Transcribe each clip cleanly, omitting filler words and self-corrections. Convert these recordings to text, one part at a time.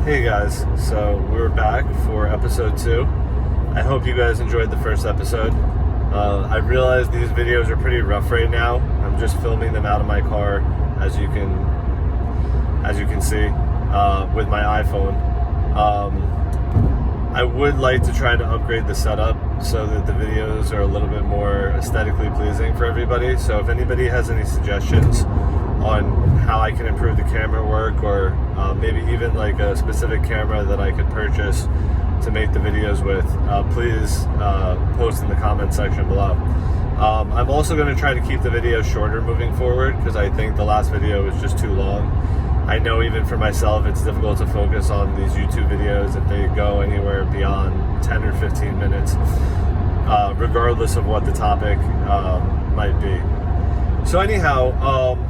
Hey guys, so we're back for episode 2. I hope you guys enjoyed the first episode. I realize these videos are pretty rough right now. I'm just filming them out of my car, as you can see, with my iPhone. I would like to try to upgrade the setup so that the videos are a little bit more aesthetically pleasing for everybody. So if anybody has any suggestions on how I can improve the camera work, or maybe even like a specific camera that I could purchase to make the videos with, please post in the comment section below. I'm also going to try to keep the videos shorter moving forward, because I think the last video was just too long. I know even for myself it's difficult to focus on these YouTube videos if they go anywhere beyond 10 or 15 minutes, regardless of what the topic might be. So anyhow,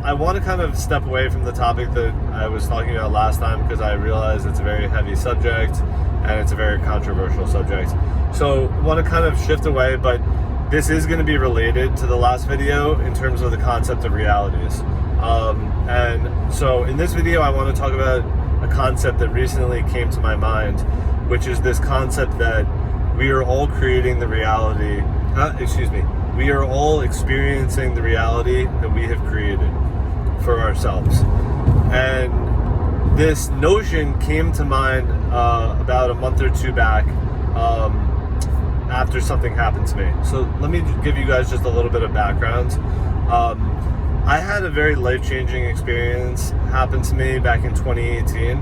I want to kind of step away from the topic that I was talking about last time, because I realize it's a very heavy subject and it's a very controversial subject. So I want to kind of shift away, but this is going to be related to the last video in terms of the concept of realities. And so in this video, I want to talk about a concept that recently came to my mind, which is this concept that we are all creating the reality, we are all experiencing the reality that we have created for ourselves. And this notion came to mind about a month or two back, after something happened to me. So let me give you guys just a little bit of background. I had a very life-changing experience happen to me back in 2018,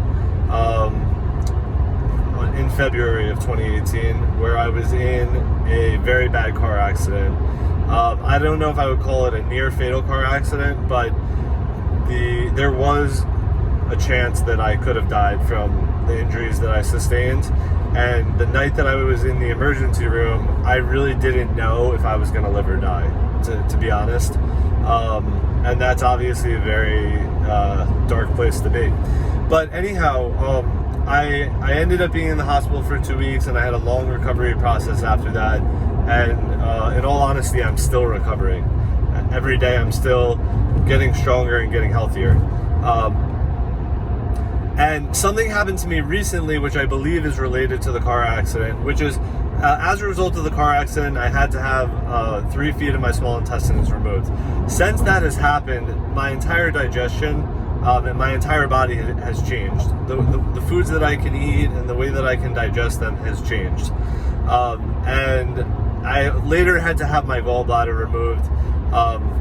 in February of 2018, where I was in a very bad car accident. I don't know if I would call it a near-fatal car accident, but there was a chance that I could have died from the injuries that I sustained. And the night that I was in the emergency room, I really didn't know if I was going to live or die, to be honest. And that's obviously a very dark place to be. But anyhow, I ended up being in the hospital for 2 weeks, and I had a long recovery process after that. And in all honesty, I'm still recovering. Every day I'm still getting stronger and getting healthier. And something happened to me recently, which I believe is related to the car accident, which is, as a result of the car accident, I had to have 3 feet of my small intestines removed. Since that has happened, my entire digestion and my entire body has changed. The foods that I can eat and the way that I can digest them has changed. And I later had to have my gallbladder removed,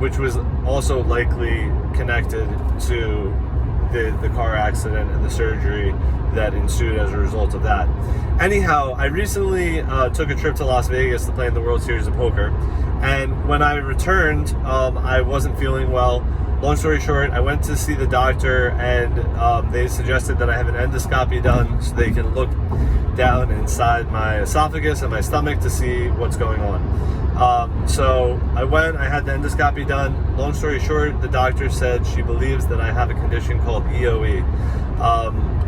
which was also likely connected to the car accident and the surgery that ensued as a result of that. Anyhow, I recently took a trip to Las Vegas to play in the World Series of Poker, and when I returned, I wasn't feeling well. Long story short, I went to see the doctor, and they suggested that I have an endoscopy done so they can look down inside my esophagus and my stomach to see what's going on. So I went, I had the endoscopy done. Long story short, the doctor said she believes that I have a condition called EOE,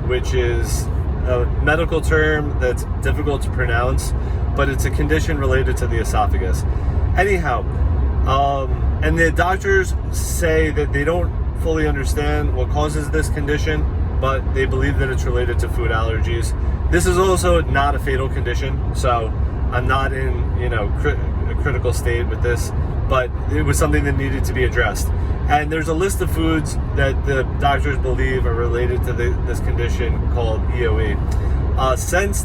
which is a medical term that's difficult to pronounce, but it's a condition related to the esophagus. Anyhow, and the doctors say that they don't fully understand what causes this condition, but they believe that it's related to food allergies. This is also not a fatal condition, so I'm not in, a critical state with this, but it was something that needed to be addressed. And there's a list of foods that the doctors believe are related to this condition called EOE. Since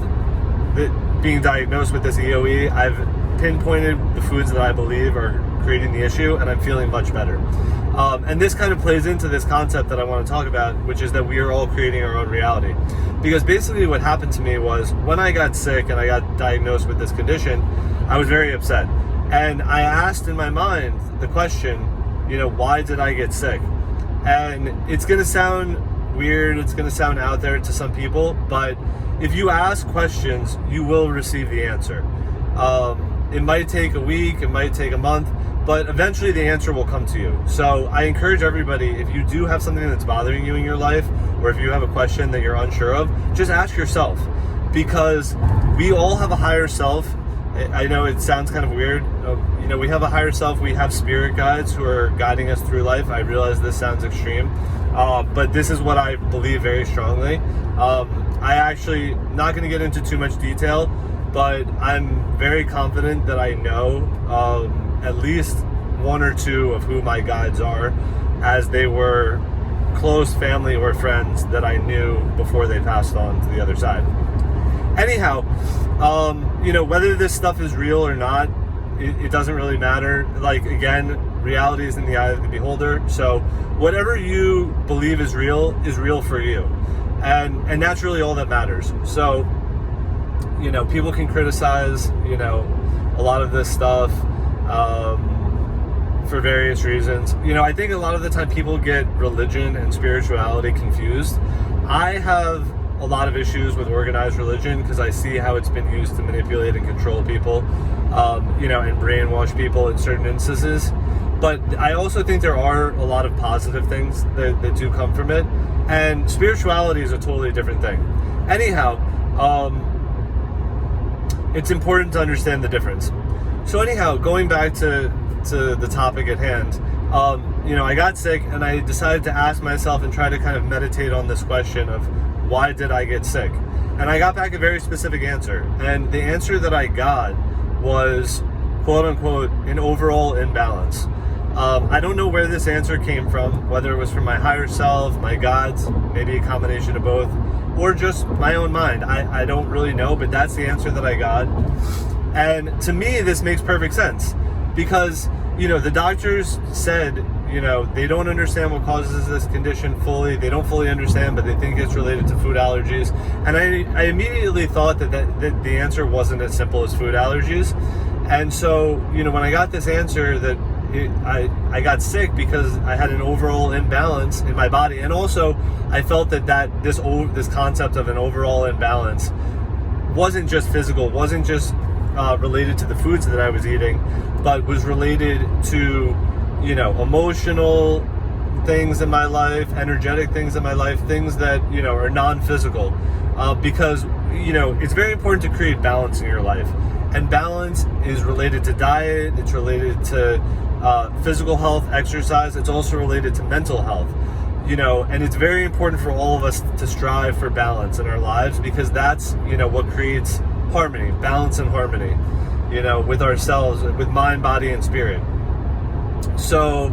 being diagnosed with this EOE, I've pinpointed the foods that I believe are creating the issue, and I'm feeling much better. And this kind of plays into this concept that I want to talk about, which is that we are all creating our own reality. Because basically what happened to me was, when I got sick and I got diagnosed with this condition, I was very upset. And I asked in my mind the question, why did I get sick? And it's going to sound weird, it's going to sound out there to some people, but if you ask questions, you will receive the answer. It might take a week, it might take a month, but eventually the answer will come to you. So I encourage everybody, if you do have something that's bothering you in your life, or if you have a question that you're unsure of, just ask yourself, because we all have a higher self. I know it sounds kind of weird. We have a higher self. We have spirit guides who are guiding us through life. I realize this sounds extreme, but this is what I believe very strongly. I actually not going to get into too much detail, but I'm very confident that I know at least one or two of who my guides are, as they were close family or friends that I knew before they passed on to the other side. Anyhow, whether this stuff is real or not, it doesn't really matter. Like, again, reality is in the eye of the beholder. So whatever you believe is real for you. And that's really all that matters. So, people can criticize, a lot of this stuff for various reasons. I think a lot of the time people get religion and spirituality confused. I have a lot of issues with organized religion because I see how it's been used to manipulate and control people, and brainwash people in certain instances. But I also think there are a lot of positive things that do come from it. And spirituality is a totally different thing. Anyhow, it's important to understand the difference. So anyhow, going back to the topic at hand, I got sick and I decided to ask myself and try to kind of meditate on this question of why did I get sick? And I got back a very specific answer. And the answer that I got was, quote unquote, an overall imbalance. I don't know where this answer came from, whether it was from my higher self, my gods, maybe a combination of both, or just my own mind. I don't really know, but that's the answer that I got. And to me, this makes perfect sense because, the doctors said, they don't understand what causes this condition fully. They don't fully understand, but they think it's related to food allergies. And I immediately thought that the answer wasn't as simple as food allergies. And so, when I got this answer that I got sick because I had an overall imbalance in my body, and also I felt that this concept of an overall imbalance wasn't just physical, wasn't just related to the foods that I was eating, but was related to emotional things in my life, energetic things in my life, things that are non-physical, because it's very important to create balance in your life, and balance is related to diet, it's related to physical health, exercise. It's also related to mental health, and it's very important for all of us to strive for balance in our lives, because that's, what creates harmony, balance and harmony, with ourselves, with mind, body, and spirit. So,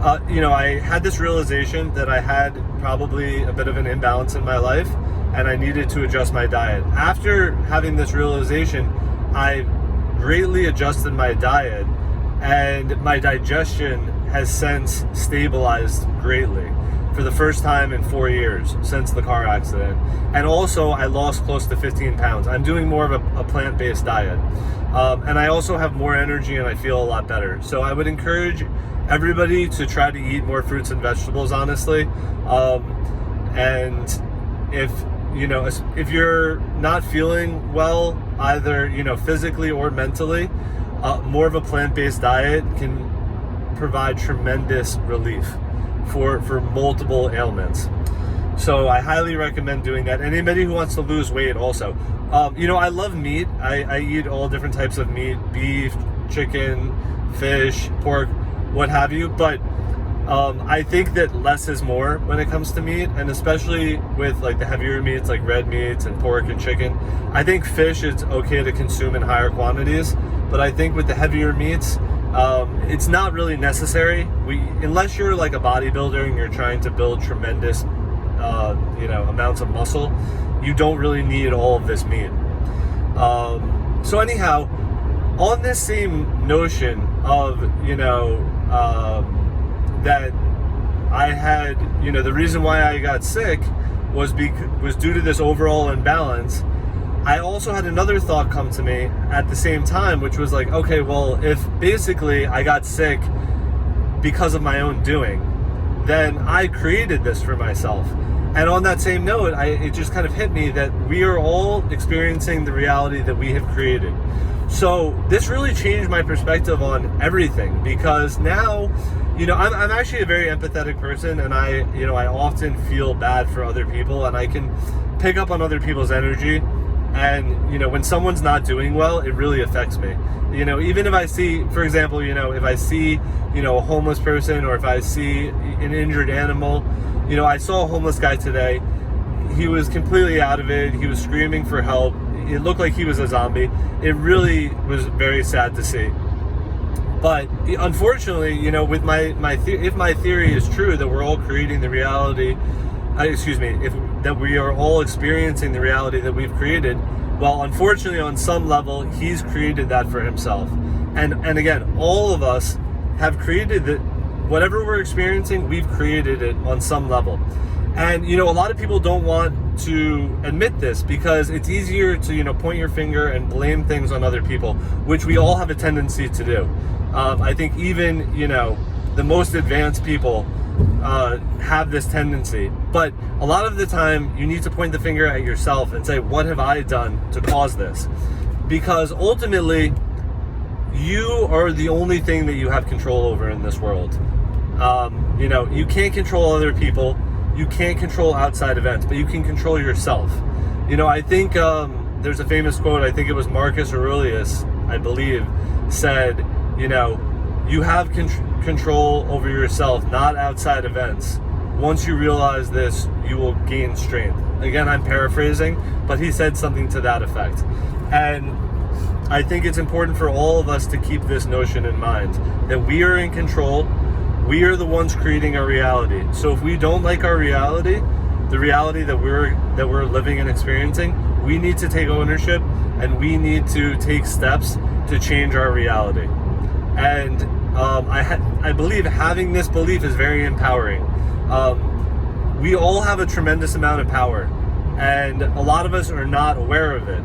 I had this realization that I had probably a bit of an imbalance in my life, and I needed to adjust my diet. After having this realization, I greatly adjusted my diet, and my digestion has since stabilized greatly for the first time in 4 years since the car accident. And also, I lost close to 15 pounds. I'm doing more of a plant-based diet. And I also have more energy and I feel a lot better. So I would encourage everybody to try to eat more fruits and vegetables, honestly. And if you're not feeling well, either, physically or mentally, more of a plant-based diet can provide tremendous relief for multiple ailments. So I highly recommend doing that. Anybody who wants to lose weight also. I love meat. I eat all different types of meat, beef, chicken, fish, pork, what have you. But I think that less is more when it comes to meat, and especially with like the heavier meats like red meats and pork and chicken. I think fish is okay to consume in higher quantities, but I think with the heavier meats, it's not really necessary. Unless you're like a bodybuilder and you're trying to build tremendous amounts of muscle, you don't really need all of this meat. So anyhow, on this same notion of that I had, the reason why I got sick was due to this overall imbalance. I also had another thought come to me at the same time, which was like, okay, well, if basically I got sick because of my own doing, then I created this for myself. And on that same note, it just kind of hit me that we are all experiencing the reality that we have created. So this really changed my perspective on everything, because now, I'm actually a very empathetic person, and I often feel bad for other people, and I can pick up on other people's energy And, you know, when someone's not doing well, it really affects me. You know, even if I see, for example, you know, if I see, you know, a homeless person, or if I see an injured animal, you know, I saw a homeless guy today. He was completely out of it. He was screaming for help. It looked like he was a zombie. It really was very sad to see. But unfortunately, you know, with if my theory is true that we're all creating the reality, that we are all experiencing the reality that we've created, well, unfortunately, on some level, he's created that for himself. And again, all of us have created that. Whatever we're experiencing, we've created it on some level. And, you know, a lot of people don't want to admit this because it's easier to, you know, point your finger and blame things on other people, which we all have a tendency to do. I think even, you know, the most advanced people have this tendency. But a lot of the time, you need to point the finger at yourself and say, what have I done to cause this? Because ultimately, you are the only thing that you have control over in this world. You know, you can't control other people. You can't control outside events, but you can control yourself. You know, I think there's a famous quote, I think it was Marcus Aurelius, I believe, said, you know, you have control over yourself, not outside events. Once you realize this, you will gain strength. Again, I'm paraphrasing, but he said something to that effect. And I think it's important for all of us to keep this notion in mind, that we are in control. We are the ones creating our reality. So if we don't like our reality, the reality that we're living and experiencing, we need to take ownership, and we need to take steps to change our reality. And I believe having this belief is very empowering. We all have a tremendous amount of power, and a lot of us are not aware of it.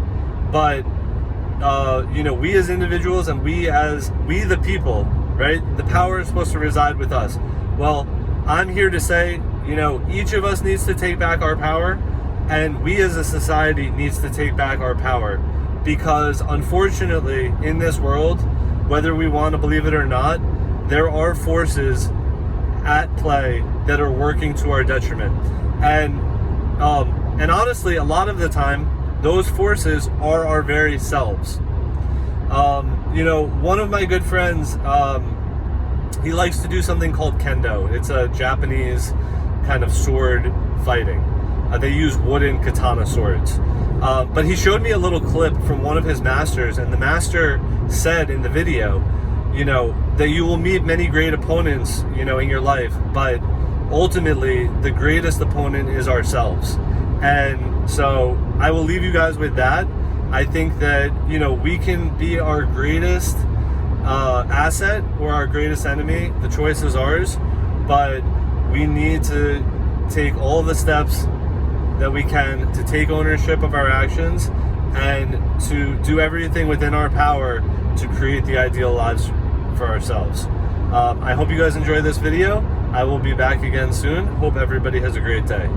But you know, we as individuals, and we the people, right? The power is supposed to reside with us. Well, I'm here to say, you know, each of us needs to take back our power, and we as a society needs to take back our power, because unfortunately, in this world, whether we want to believe it or not, there are forces at play that are working to our detriment. And honestly, a lot of the time, those forces are our very selves. You know, one of my good friends, he likes to do something called kendo. It's a Japanese kind of sword fighting. They use wooden katana swords. But he showed me a little clip from one of his masters, and the master said in the video, you know, that you will meet many great opponents, you know, in your life, but ultimately the greatest opponent is ourselves. And so I will leave you guys with that. I think that, you know, we can be our greatest asset or our greatest enemy. The choice is ours, but we need to take all the steps that we can to take ownership of our actions and to do everything within our power to create the ideal lives for ourselves. I hope you guys enjoyed this video. I will be back again soon. Hope everybody has a great day.